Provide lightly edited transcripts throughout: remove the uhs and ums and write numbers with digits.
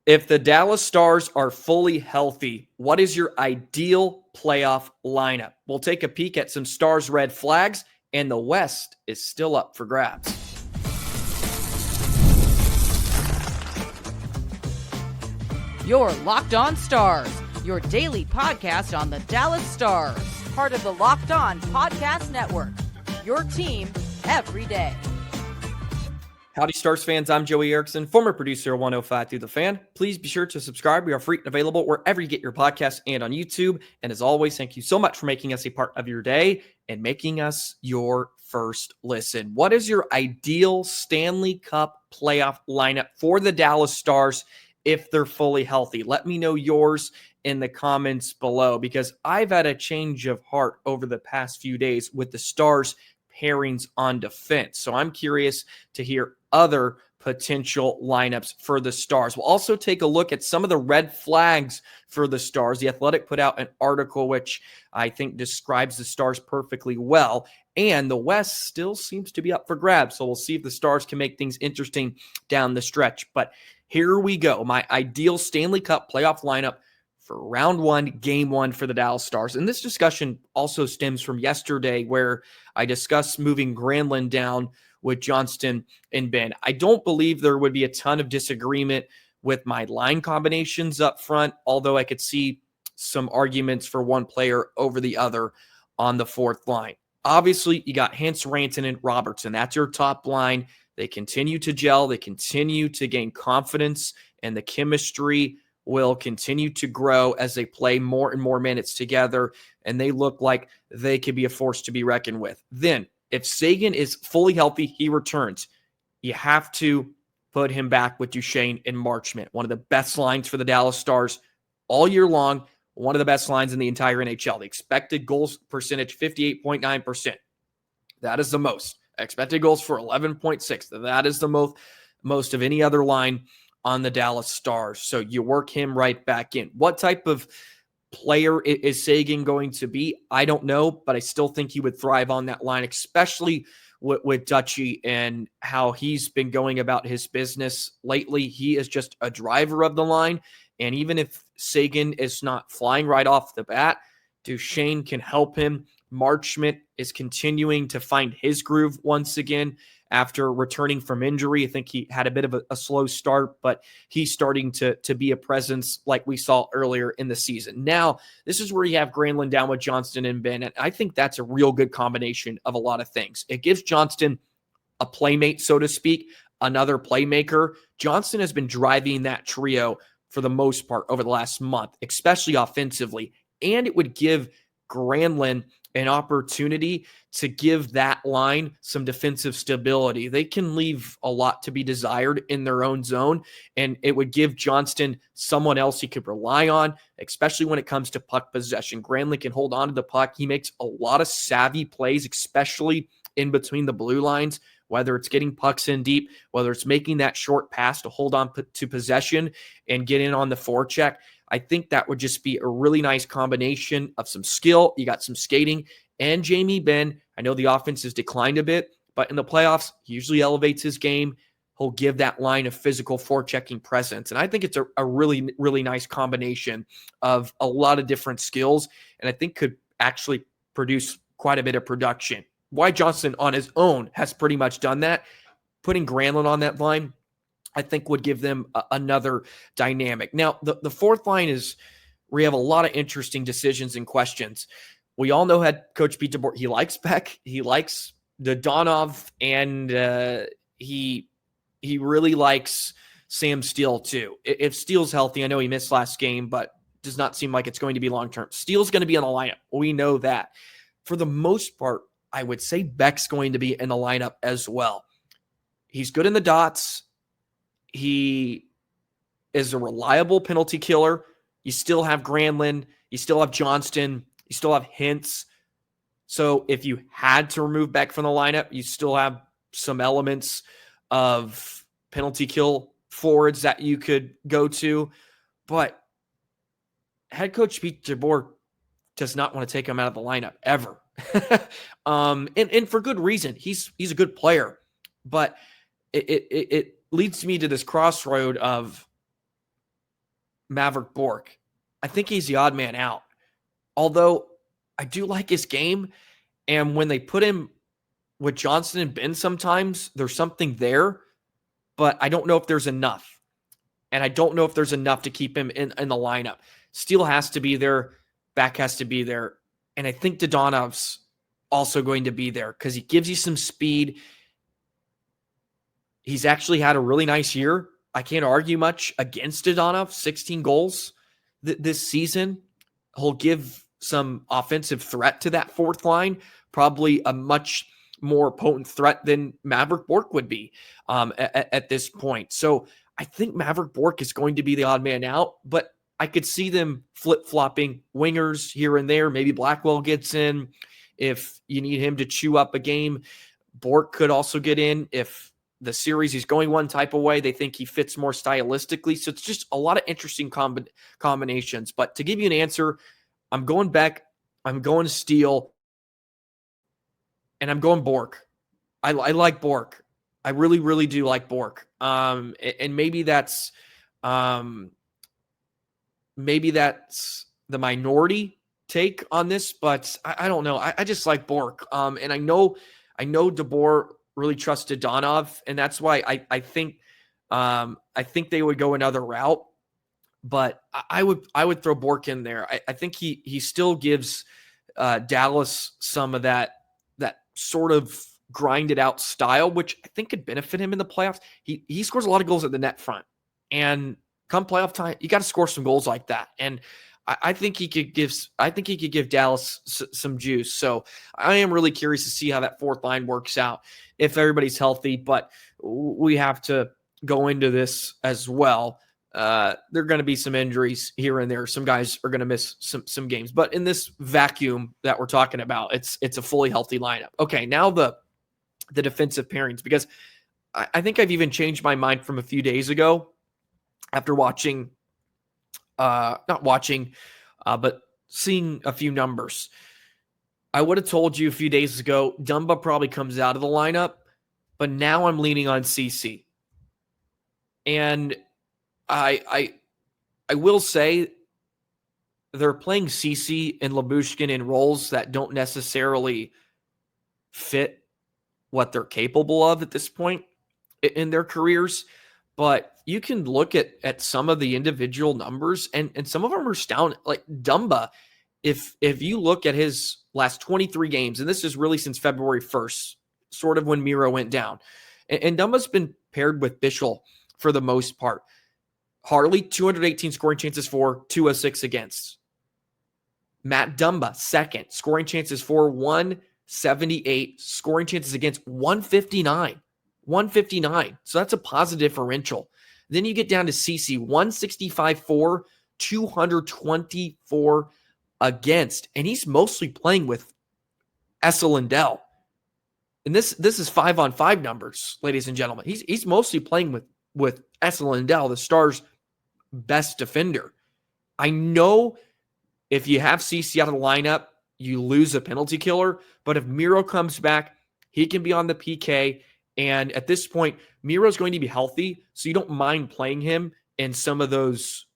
If the Dallas Stars are fully healthy, what is your ideal playoff lineup? We'll take a peek at some Stars red flags, and the West is still up for grabs. You're Locked On Stars, your daily podcast on the Dallas Stars. Part of the Locked On Podcast Network, your team every day. Howdy, Stars fans. I'm Joey Erickson, former producer of 105 Through the Fan. Please be sure to subscribe. We are free and available wherever you get your podcasts and on YouTube. And as always, thank you so much for making us a part of your day and making us your first listen. What is your ideal Stanley Cup playoff lineup for the Dallas Stars if they're fully healthy? Let me know yours in the comments below, because I've had a change of heart over the past few days with the Stars pairings on defense. So I'm curious to hear other potential lineups for the Stars. We'll also take a look at some of the red flags for the Stars. The Athletic put out an article which I think describes the Stars perfectly well, and the West still seems to be up for grabs. So we'll see if the Stars can make things interesting down the stretch. But here we go. My ideal Stanley Cup playoff lineup for round one, game one for the Dallas Stars. And this discussion also stems from yesterday, where I discussed moving Granlund down with Johnston and Ben. I don't believe there would be a ton of disagreement with my line combinations up front, although I could see some arguments for one player over the other on the fourth line. Obviously, you got Hintz, Rantanen, and Robertson. That's your top line. They continue to gel. They continue to gain confidence, and the chemistry will continue to grow as they play more and more minutes together, and they look like they could be a force to be reckoned with. Then, if Seguin is fully healthy, he returns. You have to put him back with Duchesne and Marchment. One of the best lines for the Dallas Stars all year long, one of the best lines in the entire NHL. The expected goals percentage, 58.9%. That is the most. Expected goals for 11.6. That is the most of any other line on the Dallas Stars. So you work him right back in. What type of player is Seguin going to be? I don't know, but I still think he would thrive on that line, especially with Dutchy and how he's been going about his business lately. He is just a driver of the line. And even if Seguin is not flying right off the bat, Duchesne can help him. Marchment is continuing to find his groove once again after returning from injury. I think he had a bit of a slow start, but he's starting to be a presence like we saw earlier in the season. Now, this is where you have Granlund down with Johnston and Ben, and I think that's a real good combination of a lot of things. It gives Johnston a playmate, so to speak, another playmaker. Johnston has been driving that trio for the most part over the last month, especially offensively, and it would give Granlund an opportunity to give that line some defensive stability. They can leave a lot to be desired in their own zone, and it would give Johnston someone else he could rely on, especially when it comes to puck possession. Granlund can hold on to the puck. He makes a lot of savvy plays, especially in between the blue lines, whether it's getting pucks in deep, whether it's making that short pass to hold on to possession and get in on the forecheck. I think that would just be a really nice combination of some skill. You got some skating and Jamie Benn. I know the offense has declined a bit, but in the playoffs, he usually elevates his game. He'll give that line a physical forechecking presence. And I think it's a really, really nice combination of a lot of different skills, and I think could actually produce quite a bit of production. Why Johnson on his own has pretty much done that. Putting Granlund on that line, I think would give them another dynamic. Now, the fourth line is where you have a lot of interesting decisions and questions. We all know head coach Pete DeBoer, he likes Beck, he likes Dodonov, and he really likes Sam Steele too. If Steele's healthy, I know he missed last game, but does not seem like it's going to be long-term. Steele's going to be in the lineup. We know that. For the most part, I would say Beck's going to be in the lineup as well. He's good in the dots. He is a reliable penalty killer. You still have Granlund. You still have Johnston. You still have Hintz. So if you had to remove Beck from the lineup, you still have some elements of penalty kill forwards that you could go to. But head coach Pete DeBoer does not want to take him out of the lineup ever. And for good reason. He's a good player. But it leads me to this crossroad of Maverick Bork. I think he's the odd man out. Although I do like his game, and when they put him with Johnson and Ben sometimes, there's something there, but I don't know if there's enough. And I don't know if there's enough to keep him in the lineup. Steele has to be there. Back has to be there. And I think Dodonov's also going to be there because he gives you some speed. He's actually had a really nice year. I can't argue much against Dodonov. 16 goals this season. He'll give some offensive threat to that fourth line. Probably a much more potent threat than Maverick Bork would be at this point. So I think Maverick Bork is going to be the odd man out, but I could see them flip-flopping wingers here and there. Maybe Blackwell gets in if you need him to chew up a game. Bork could also get in if the series is going one type of way. They think he fits more stylistically. So it's just a lot of interesting combinations. But to give you an answer, I'm going Beck, I'm going Steele, and I'm going Bork. I like Bork. I really, really do like Bork. And maybe that's the minority take on this, but I don't know. I just like Bork. And I know DeBoer really trusted Donov, and that's why I think they would go another route. But I would throw Bork in there. I think he still gives Dallas some of that sort of grinded out style, which I think could benefit him in the playoffs. He scores a lot of goals at the net front, and come playoff time, you got to score some goals like that. And I think he could give Dallas some juice. So I am really curious to see how that fourth line works out if everybody's healthy. But we have to go into this as well. There are going to be some injuries here and there. Some guys are going to miss some games. But in this vacuum that we're talking about, it's a fully healthy lineup. Okay, now the defensive pairings, because I think I've even changed my mind from a few days ago after watching, but seeing a few numbers. I would have told you a few days ago, Dumba probably comes out of the lineup, but now I'm leaning on Ceci. And I will say they're playing Ceci and Lyubushkin in roles that don't necessarily fit what they're capable of at this point in their careers. But you can look at some of the individual numbers, and some of them are astounding. Like Dumba, if you look at his last 23 games, and this is really since February 1st, sort of when Miro went down, and Dumba's been paired with Bichel for the most part. Harley, 218 scoring chances for, 206 against. Matt Dumba, second, scoring chances for, 178, scoring chances against, 159. 159. So that's a positive differential. Then you get down to Ceci, 165 for, 224 against. And he's mostly playing with Esa Lindell. And this is 5-on-5 numbers, ladies and gentlemen. He's mostly playing with Esa Lindell, the Stars' best defender. I know if you have Ceci out of the lineup, you lose a penalty killer. But if Miro comes back, he can be on the PK. And at this point, Miro's going to be healthy, so you don't mind playing him in some of those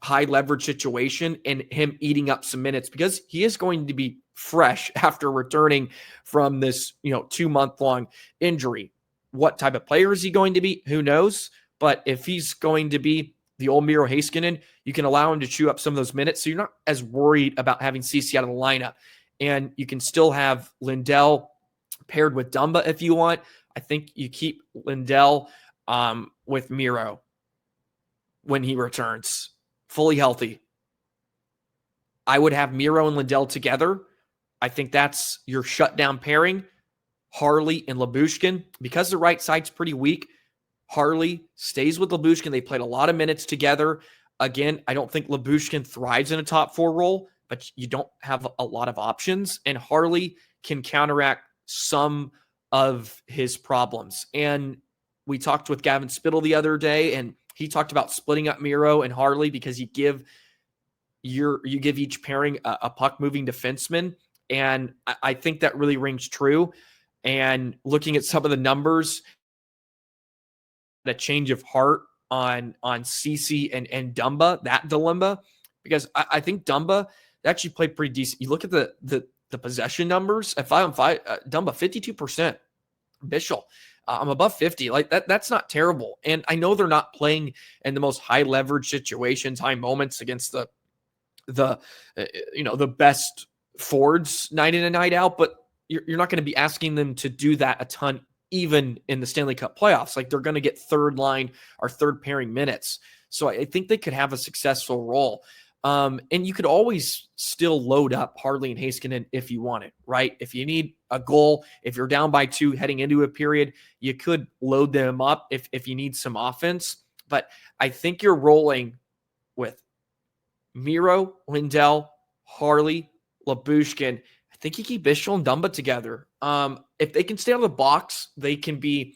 high leverage situation and him eating up some minutes because he is going to be fresh after returning from this 2-month long injury. What type of player is he going to be? Who knows? But if he's going to be the old Miro Heiskanen, you can allow him to chew up some of those minutes. So you're not as worried about having Ceci out of the lineup. And you can still have Lindell paired with Dumba if you want. I think you keep Lindell with Miro when he returns, fully healthy. I would have Miro and Lindell together. I think that's your shutdown pairing. Harley and Lyubushkin. Because the right side's pretty weak, Harley stays with Lyubushkin. They played a lot of minutes together. Again, I don't think Lyubushkin thrives in a top 4 role, but you don't have a lot of options. And Harley can counteract some of his problems. And we talked with Gavin Spittle the other day, and he talked about splitting up Miro and Harley because you give each pairing a puck-moving defenseman. And I think that really rings true. And looking at some of the numbers, the change of heart on Ceci and Dumba, that dilemma, because I think Dumba actually played pretty decent. You look at the possession numbers at 5-on-5, Dumba 52%, Bischel I'm above 50. Like that's not terrible. And I know they're not playing in the most high leverage situations, high moments against the best forwards night in and night out, but you're not going to be asking them to do that a ton, even in the Stanley Cup playoffs. Like they're going to get third line or third pairing minutes. So I think they could have a successful role. And you could always still load up Harley and Heiskanen if you want it, right? If you need a goal, if you're down by 2 heading into a period, you could load them up if you need some offense. But I think you're rolling with Miro, Lindell, Harley, Lyubushkin. I think you keep Bischel and Dumba together. If they can stay on the box, they can be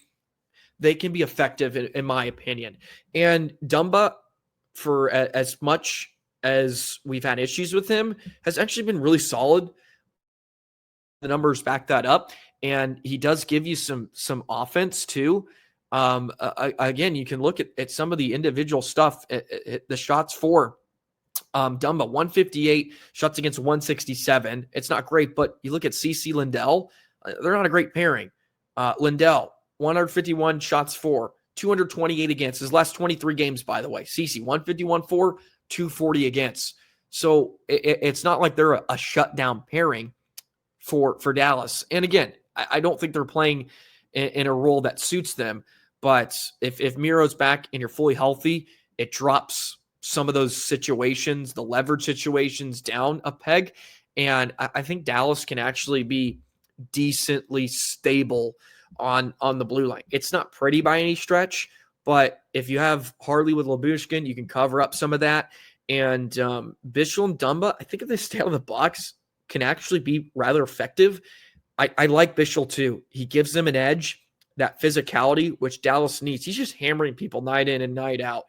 effective in my opinion. And Dumba, for as much as we've had issues with him, has actually been really solid. The numbers back that up, and he does give you some offense too. Again, you can look at some of the individual stuff. The shots for Dumba, 158, shots against 167. It's not great, but you look at Ceci Lindell, they're not a great pairing. Lindell, 151 shots for, 228 against. His last 23 games, by the way. Ceci, 151 for, 240 against. So it's not like they're a shutdown pairing for Dallas. And again, I don't think they're playing in a role that suits them. But if Miro's back and you're fully healthy, it drops some of those situations, the leverage situations, down a peg. And I think Dallas can actually be decently stable on the blue line. It's not pretty by any stretch, but if you have Harley with Lyubushkin, you can cover up some of that. And Bischel and Dumba, I think if they stay out of the box, can actually be rather effective. I like Bischel too. He gives them an edge, that physicality, which Dallas needs. He's just hammering people night in and night out.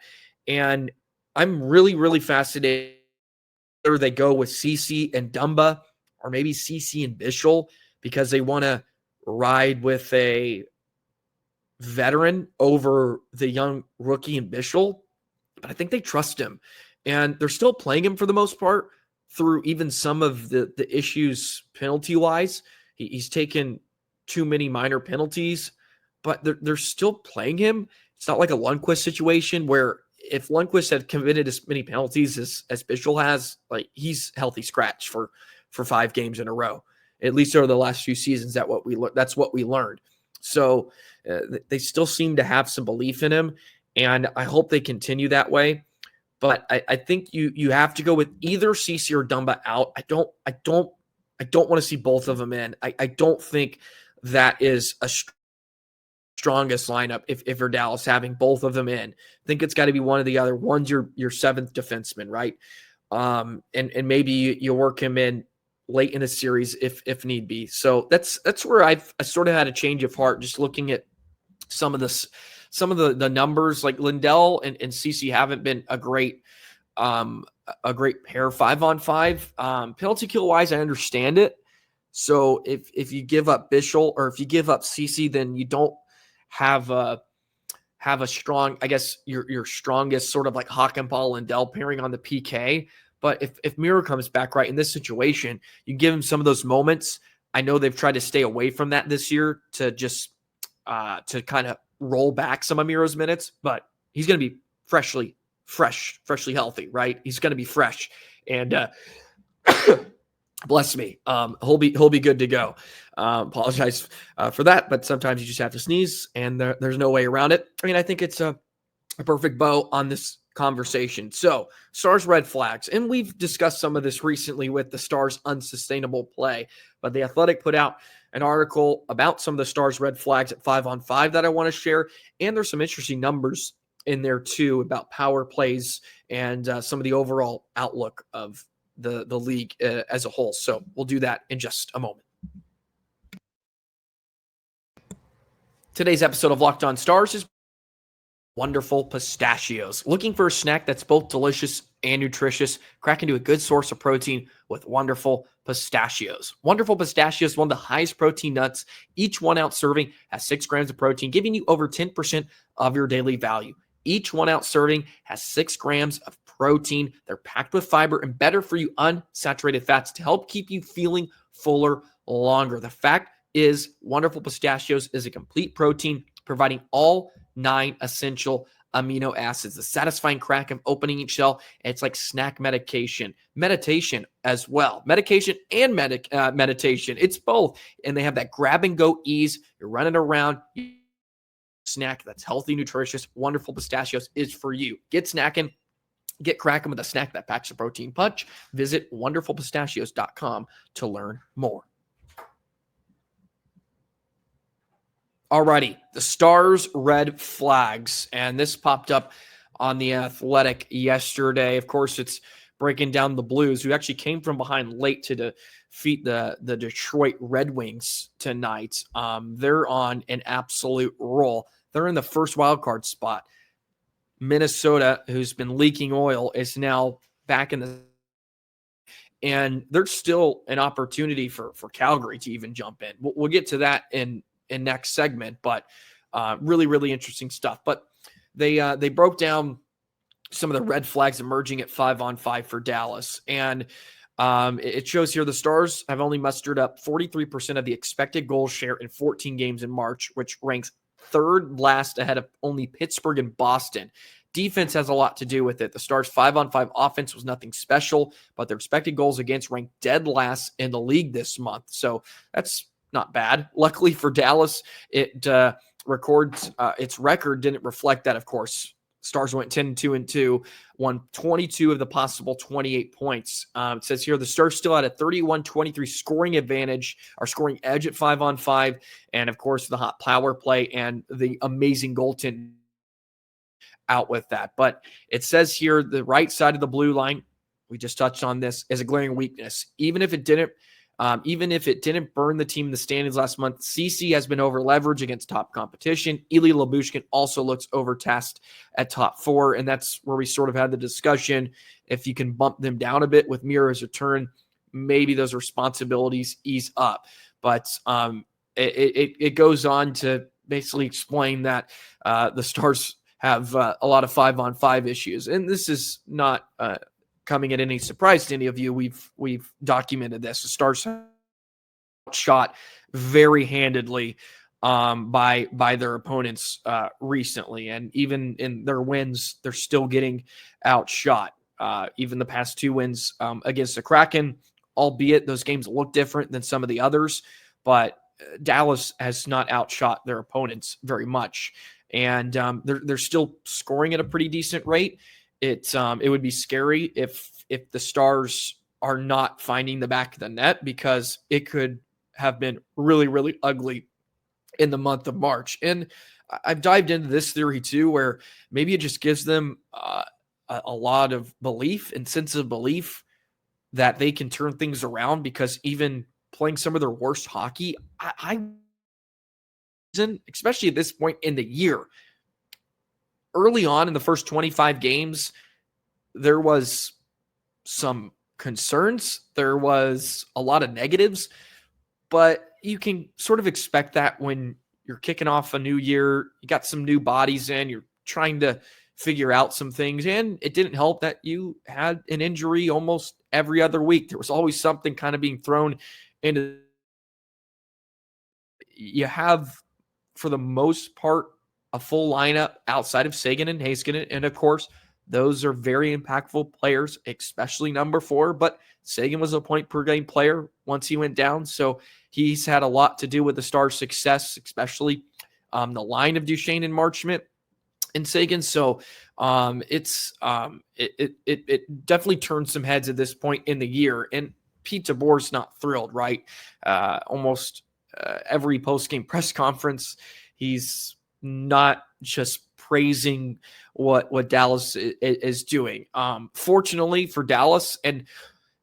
And I'm really, really fascinated whether they go with Ceci and Dumba or maybe Ceci and Bischel because they want to ride with a veteran over the young rookie in Bischel. But I think they trust him. And they're still playing him for the most part through even some of the issues penalty-wise. He's taken too many minor penalties, but they're still playing him. It's not like a Lundqvist situation where if Lundqvist had committed as many penalties as Bischel has, like he's healthy scratch for 5 games in a row. At least over the last few seasons, that's what we learned. So they still seem to have some belief in him, and I hope they continue that way. But I think you have to go with either Ceci or Dumba out. I don't want to see both of them in. I don't think that is a strongest lineup if you're Dallas having both of them in. I think it's got to be one or the other. One's your seventh defenseman, right? And maybe you work him in late in the series if need be. So that's where I sort of had a change of heart just looking at some of the numbers. Like Lindell and Ceci haven't been a great pair 5-on-5. Penalty kill wise, I understand it. So if you give up Bischel or if you give up Ceci, then you don't have a strong, I guess your strongest sort of like Hakanpää Lindell pairing on the PK. But if Miro comes back right in this situation, you give him some of those moments. I know they've tried to stay away from that this year to just to kind of roll back some of Miro's minutes, but he's going to be freshly healthy, right? He's going to be fresh, and bless me, he'll be good to go. Apologize for that, but sometimes you just have to sneeze, and there's no way around it. I mean, I think it's a perfect bow on this conversation. So Stars red flags, and we've discussed some of this recently with the Stars unsustainable play, but the Athletic put out an article about some of the Stars red flags at 5-on-5 that I want to share, and there's some interesting numbers in there too about power plays and some of the overall outlook of the league as a whole. So we'll do that in just a moment. Today's episode of Locked On Stars is Wonderful Pistachios. Looking for a snack that's both delicious and nutritious? Crack into a good source of protein with Wonderful Pistachios. Wonderful Pistachios is one of the highest protein nuts. Each 1 ounce serving has 6 grams of protein, giving you over 10% of your daily value. Each 1 ounce serving has 6 grams of protein. They're packed with fiber and better for you unsaturated fats to help keep you feeling fuller longer. The fact is, Wonderful Pistachios is a complete protein, providing all 9 essential amino acids. The satisfying crack of opening each shell, it's like snack meditation as well. Medication and meditation. It's both. And they have that grab and go ease. You're running around. Snack that's healthy, nutritious. Wonderful Pistachios is for you. Get snacking. Get cracking with a snack that packs a protein punch. Visit wonderfulpistachios.com to learn more. Alrighty, the Stars red flags, and this popped up on The Athletic yesterday. Of course, it's breaking down the Blues, who actually came from behind late to defeat the Detroit Red Wings tonight. They're on an absolute roll. They're in the first wild card spot. Minnesota, who's been leaking oil, is now back in the, and there's still an opportunity for Calgary to even jump in. We'll get to that in next segment, but really, really interesting stuff. But they broke down some of the red flags emerging at 5-on-5 for Dallas. And it shows here the Stars have only mustered up 43% of the expected goal share in 14 games in March, which ranks third last ahead of only Pittsburgh and Boston. Defense has a lot to do with it. The Stars' 5-on-5 offense was nothing special, but their expected goals against ranked dead last in the league this month. So that's not bad. Luckily for Dallas, it records its record didn't reflect that, of course. Stars went 10-2-2, won 22 of the possible 28 points. It says here the Stars still had a 31-23 scoring advantage, or scoring edge at 5-on-5, and of course the hot power play and the amazing goaltending out with that. But it says here the right side of the blue line, we just touched on this, is a glaring weakness. Even if it didn't burn the team in the standings last month, Ceci has been over-leveraged against top competition. Ilya Lyubushkin also looks overtasked at top 4, and that's where we sort of had the discussion. If you can bump them down a bit with Miro's return, maybe those responsibilities ease up. But it goes on to basically explain that the Stars have a lot of 5-on-5 issues. And this is not coming at any surprise to any of you. We've documented this. The Stars shot very handedly by their opponents recently, and even in their wins, they're still getting outshot. Even the past 2 wins against the Kraken, albeit those games look different than some of the others, but Dallas has not outshot their opponents very much, and they're still scoring at a pretty decent rate. It would be scary if the Stars are not finding the back of the net, because it could have been really, really ugly in the month of March. And I've dived into this theory too, where maybe it just gives them a lot of belief and sense of belief that they can turn things around, because even playing some of their worst hockey, especially at this point in the year, early on in the first 25 games, there was some concerns. There was a lot of negatives, but you can sort of expect that when you're kicking off a new year, you got some new bodies in, you're trying to figure out some things. And it didn't help that you had an injury almost every other week. There was always something kind of being thrown into. You have, for the most part, a full lineup outside of Seguin and Heiskanen. And of course, those are very impactful players, especially number 4. But Seguin was a point per game player once he went down. So he's had a lot to do with the Stars' success, especially the line of Duchesne and Marchment and Seguin. So it definitely turned some heads at this point in the year. And Pete DeBoer's not thrilled, right? Almost every post-game press conference, he's not just praising what Dallas is doing. Fortunately for Dallas, and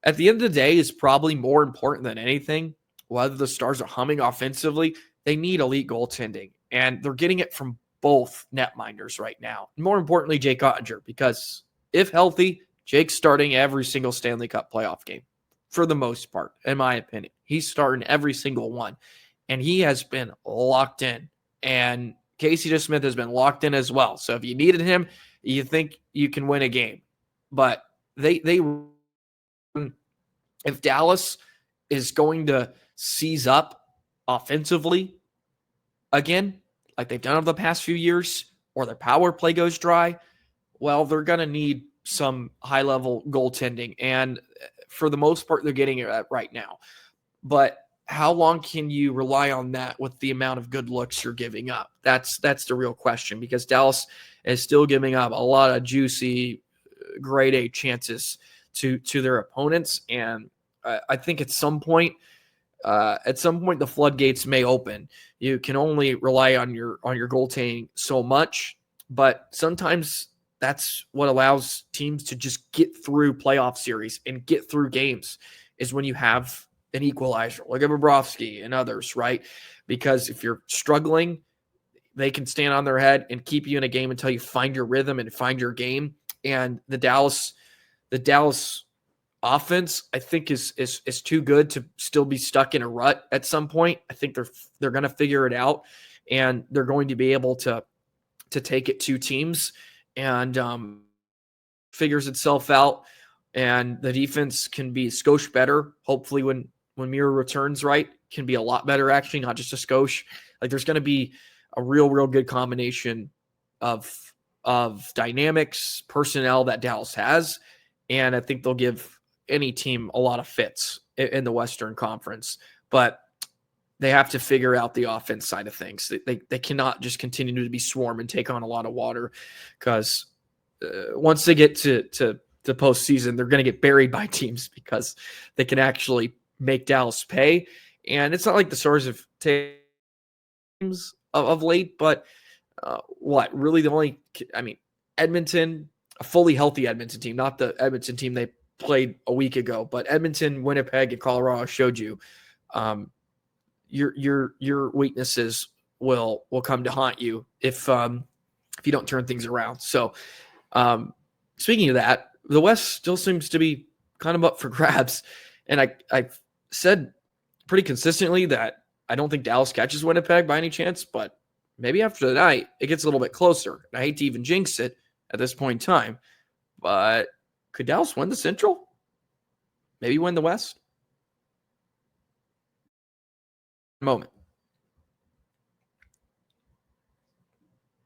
at the end of the day, is probably more important than anything, whether the Stars are humming offensively, they need elite goaltending. And they're getting it from both netminders right now. More importantly, Jake Ottinger, because if healthy, Jake's starting every single Stanley Cup playoff game for the most part, in my opinion. He's starting every single one. And he has been locked in and Casey DeSmith has been locked in as well. So if you needed him, you think you can win a game. But they if Dallas is going to seize up offensively again, like they've done over the past few years, or their power play goes dry, well, they're going to need some high-level goaltending. And for the most part, they're getting it right now. But how long can you rely on that with the amount of good looks you're giving up? That's the real question, because Dallas is still giving up a lot of juicy grade A chances to their opponents. And I think at some point the floodgates may open. You can only rely on your goaltending so much, but sometimes that's what allows teams to just get through playoff series and get through games, is when you have an equalizer like a Bobrovsky and others, right? Because if you're struggling, they can stand on their head and keep you in a game until you find your rhythm and find your game. And the Dallas offense, I think, is too good to still be stuck in a rut at some point. I think they're going to figure it out, and they're going to be able to take it to teams, and figures itself out. And the defense can be a skosh better. Hopefully, when Miro returns, right, can be a lot better, actually, not just a skosh. Like, there's going to be a real good combination of dynamics, personnel that Dallas has, and I think they'll give any team a lot of fits in the Western Conference. But they have to figure out the offense side of things. They cannot just continue to be swarm and take on a lot of water, because once they get to postseason, they're going to get buried by teams, because they can actually make Dallas pay. And it's not like the Stars have teams of late, but really the only, Edmonton, a fully healthy Edmonton team, not the Edmonton team they played a week ago, but Edmonton, Winnipeg, and Colorado showed you your weaknesses will come to haunt you if you don't turn things around. So speaking of that, the West still seems to be kind of up for grabs. And I've said pretty consistently that I don't think Dallas catches Winnipeg by any chance, but maybe after tonight, it gets a little bit closer. And I hate to even jinx it at this point in time, but could Dallas win the Central? Maybe win the West? Moment.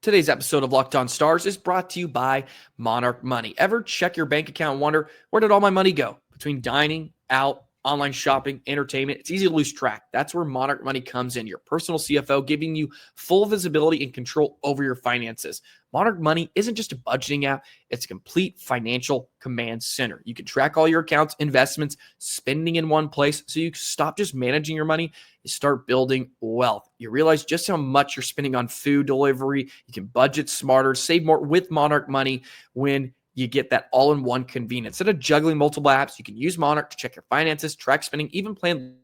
Today's episode of Locked On Stars is brought to you by Monarch Money. Ever check your bank account and wonder, where did all my money go? Between dining, out, online shopping, entertainment, it's easy to lose track. That's where Monarch Money comes in, your personal CFO, giving you full visibility and control over your finances. Monarch Money isn't just a budgeting app, it's a complete financial command center. You can track all your accounts, investments, spending in one place, so you stop just managing your money, you start building wealth. You realize just how much you're spending on food delivery. You can budget smarter, save more with Monarch Money when you get that all-in-one convenience. Instead of juggling multiple apps, you can use Monarch to check your finances, track spending, even plan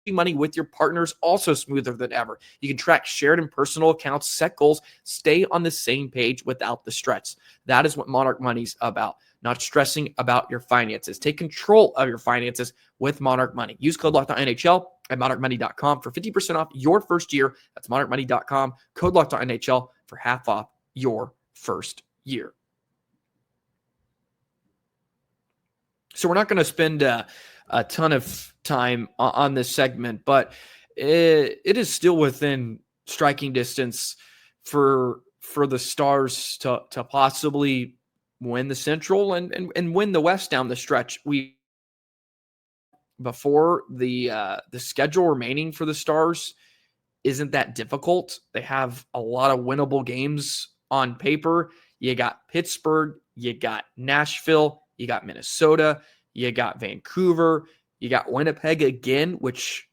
money with your partners, also smoother than ever. You can track shared and personal accounts, set goals, stay on the same page without the stress. That is what Monarch Money's about, not stressing about your finances. Take control of your finances with Monarch Money. Use code LOCKEDONNHL at monarchmoney.com for 50% off your first year. That's monarchmoney.com, code LOCKEDONNHL for half off your first year. So we're not going to spend a ton of time on this segment, but it is still within striking distance for the Stars to possibly win the Central and win the West down the stretch. Before the schedule remaining for the Stars isn't that difficult. They have a lot of winnable games on paper. You got Pittsburgh, you got Nashville, you got Minnesota, you got Vancouver, you got Winnipeg again, which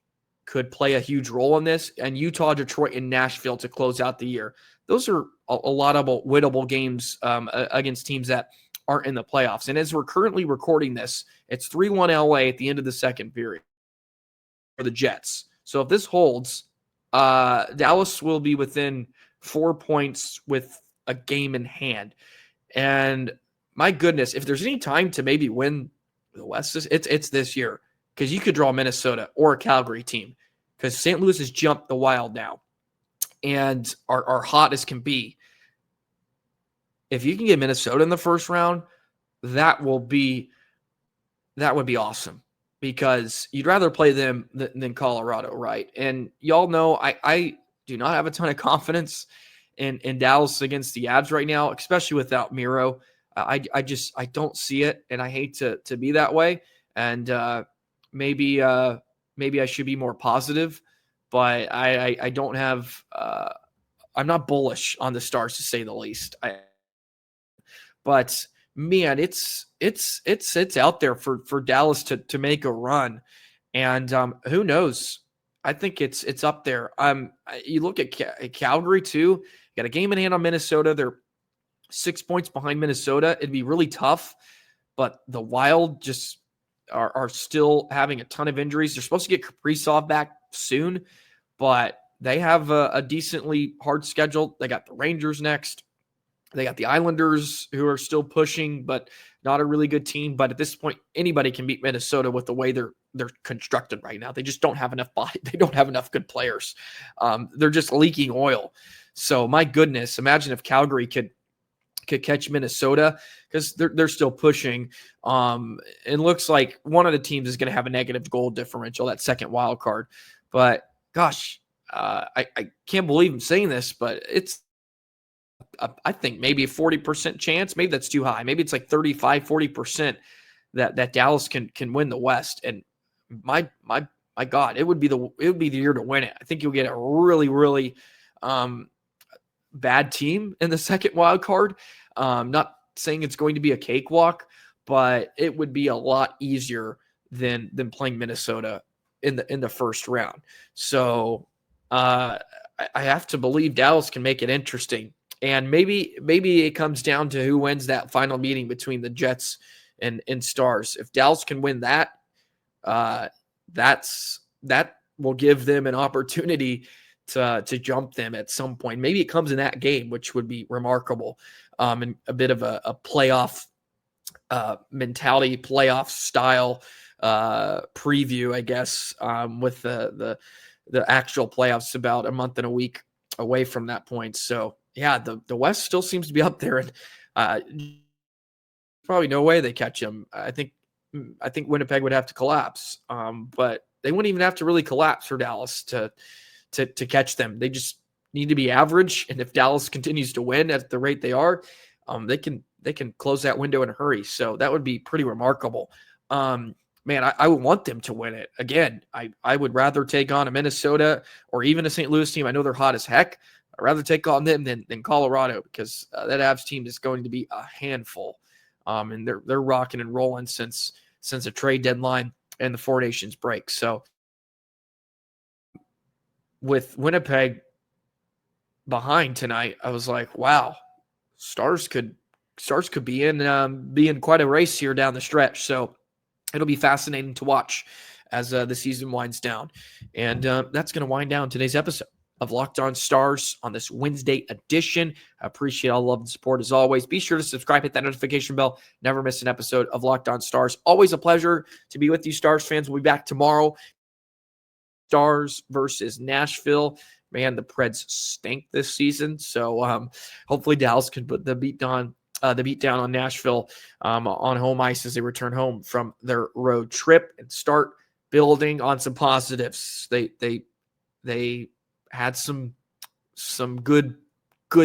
could play a huge role in this, and Utah, Detroit, and Nashville to close out the year. Those are a lot of winnable games against teams that aren't in the playoffs. And as we're currently recording this, it's 3-1 LA at the end of the second period for the Jets. So if this holds, Dallas will be within 4 points with a game in hand. And my goodness, if there's any time to maybe win the West, it's this year, because you could draw Minnesota or a Calgary team, because St. Louis has jumped the Wild now. and are hot as can be. If you can get Minnesota in the first round, that would be awesome, because you'd rather play them than Colorado, right? And y'all know I do not have a ton of confidence in Dallas against the Avs right now, especially without Miro. I don't see it, and I hate to be that way. And maybe I should be more positive, but I don't have. I'm not bullish on the Stars, to say the least. But man, it's out there for Dallas to make a run, and who knows? I think it's up there. You look at Calgary too. Got a game in hand on Minnesota. They're 6 points behind Minnesota. It'd be really tough, but the Wild just are still having a ton of injuries. They're supposed to get Kaprizov back soon, but they have a decently hard schedule. They got the Rangers next. They got the Islanders, who are still pushing, but not a really good team. But at this point, anybody can beat Minnesota with the way they're constructed right now. They just don't have enough body. They don't have enough good players. They're just leaking oil. So my goodness, imagine if Calgary could catch Minnesota, because they're still pushing. It looks like one of the teams is going to have a negative goal differential, that second wild card. But gosh, I can't believe I'm saying this, but it's, I think maybe a 40% chance. Maybe that's too high. Maybe it's like 35, 40% that Dallas can win the West. And my God, it would be the year to win it. I think you'll get a really, really bad team in the second wild card. Not saying it's going to be a cakewalk, but it would be a lot easier than playing Minnesota in the first round. So I have to believe Dallas can make it interesting. And maybe it comes down to who wins that final meeting between the Jets and Stars. If Dallas can win that, that will give them an opportunity to jump them at some point. Maybe it comes in that game, which would be remarkable. And a bit of a playoff mentality, playoff style preview, I guess, with the actual playoffs about a month and a week away from that point. So yeah, the West still seems to be up there, and probably no way they catch them. I think Winnipeg would have to collapse, but they wouldn't even have to really collapse for Dallas to catch them. They just need to be average, and if Dallas continues to win at the rate they are, they can close that window in a hurry. So that would be pretty remarkable. Man, I would want them to win it. Again, I would rather take on a Minnesota or even a St. Louis team. I know they're hot as heck. I'd rather take on them than Colorado, because that Avs team is going to be a handful. And they're rocking and rolling since a trade deadline and the Four Nations break. So with Winnipeg behind tonight, I was like, wow, Stars could be in quite a race here down the stretch. So it'll be fascinating to watch as the season winds down. And that's going to wind down today's episode of Locked On Stars on this Wednesday edition. I appreciate all love and support as always. Be sure to subscribe, hit that notification bell, never miss an episode of Locked On Stars. Always a pleasure to be with you, Stars fans. We'll be back tomorrow. Stars versus Nashville. Man, the Preds stink this season. So hopefully Dallas can put the beat down on Nashville on home ice as they return home from their road trip and start building on some positives. They had some good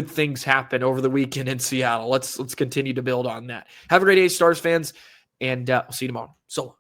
things happen over the weekend in Seattle. Let's continue to build on that. Have a great day, Stars fans, and we'll see you tomorrow. So long.